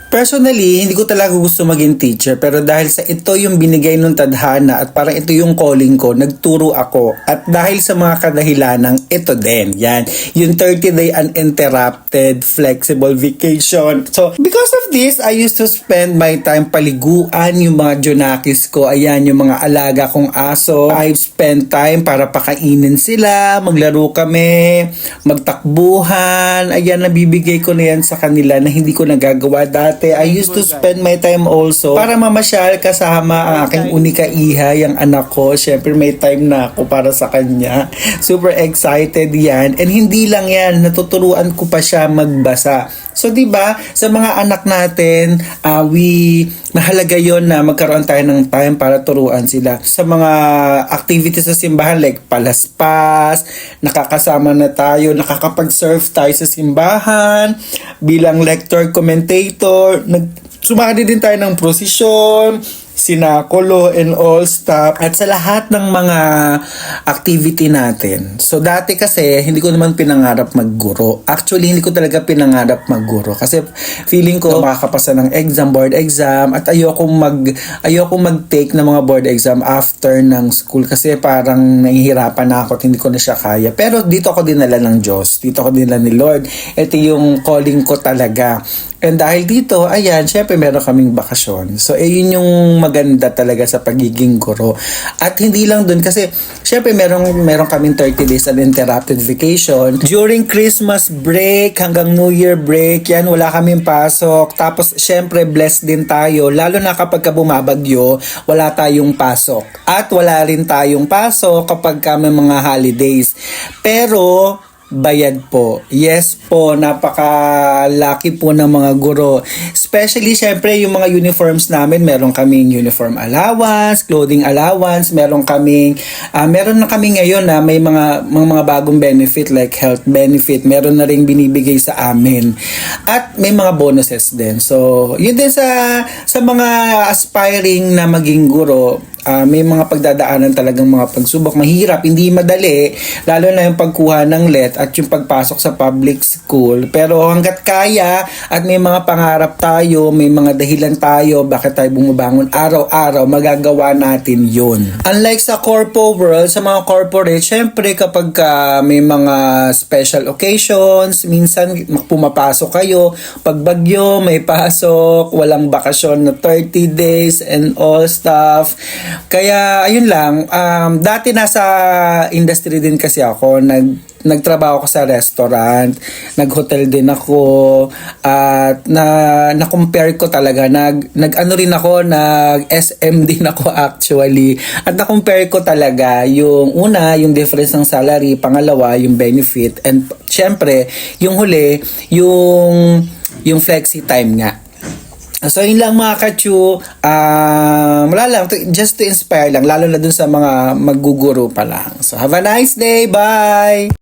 Personally, hindi ko talaga gusto maging teacher pero dahil sa ito yung binigay ng tadhana at parang ito yung calling ko, nagturo ako. At dahil sa mga kadahilanang ito din, yan, yung 30-day uninterrupted flexible vacation. So, because of this, I used to spend my time paliguan yung mga junakis ko. Ayan, yung mga alaga kong aso. I've spent time para pakainin sila, maglaro kami, magtakbuhan. Ayan, nabibigay ko na yan sa kanila na hindi ko nagagawa dati. I used to spend my time also para mamasyal kasama ang aking unika iha, yung anak ko. Syempre may time na ako para sa kanya. Super excited yan. And hindi lang yan, natuturuan ko pa siya magbasa. So 'di ba, sa mga anak natin, mahalaga 'yon na magkaroon tayo ng time para turuan sila. Sa mga activities sa simbahan like palaspas, nakakasama na tayo, nakakapag-serve tayo sa simbahan bilang lector commentator, sumali din tayo ng prosesyon, sinakulo and all stuff at sa lahat ng mga activity natin. So dati kasi hindi ko naman pinangarap magguro. Actually hindi ko talaga pinangarap magguro kasi feeling ko makakapasa ng exam, board exam at ayoko mag-take ng mga board exam after ng school kasi parang nahihirapan na ako at hindi ko na siya kaya. Pero dito ako dinala ng Diyos. Dito ako dinala ni Lord. Ito yung calling ko talaga. And dahil dito, ayan, syempre meron kaming bakasyon. So, yun yung maganda talaga sa pagiging guro. At hindi lang dun kasi, syempre meron kaming 30 days uninterrupted vacation. During Christmas break hanggang New Year break, yan, wala kaming pasok. Tapos, syempre, blessed din tayo. Lalo na kapag bumabagyo, wala tayong pasok. At wala rin tayong pasok kapag may mga holidays. Pero, bayad po. Yes po, napaka-lucky po ng mga guro. Especially, syempre, yung mga uniforms namin, meron kaming uniform allowance, clothing allowance, meron na kami ngayon na may mga bagong benefit like health benefit, meron na ring binibigay sa amin. At may mga bonuses din. So, yun din sa mga aspiring na maging guro, may mga pagdadaanan talagang mga pagsubok. Mahirap, hindi madali, lalo na yung pagkuha ng let at yung pagpasok sa public school. Pero hanggat kaya at may mga pangarap tayo, may mga dahilan tayo, bakit tayo bumabangon araw-araw, magagawa natin yun. Unlike sa corpo world, sa mga corporate, syempre kapag may mga special occasions, minsan pumapasok kayo, pag bagyo, may pasok, walang bakasyon na 30 days and all stuff. Kaya ayun lang, dati nasa industry din kasi ako, nagtrabaho ko sa restaurant, nag-hotel din ako, at na-compare ko talaga, nag-SM din ako actually, at na-compare ko talaga yung una, yung difference ng salary, pangalawa, yung benefit, and syempre, yung huli, yung flexi time nga. So yun lang mga kachu, wala lang, just to inspire lang, lalo na dun sa mga magguguro pa lang. So have a nice day, bye!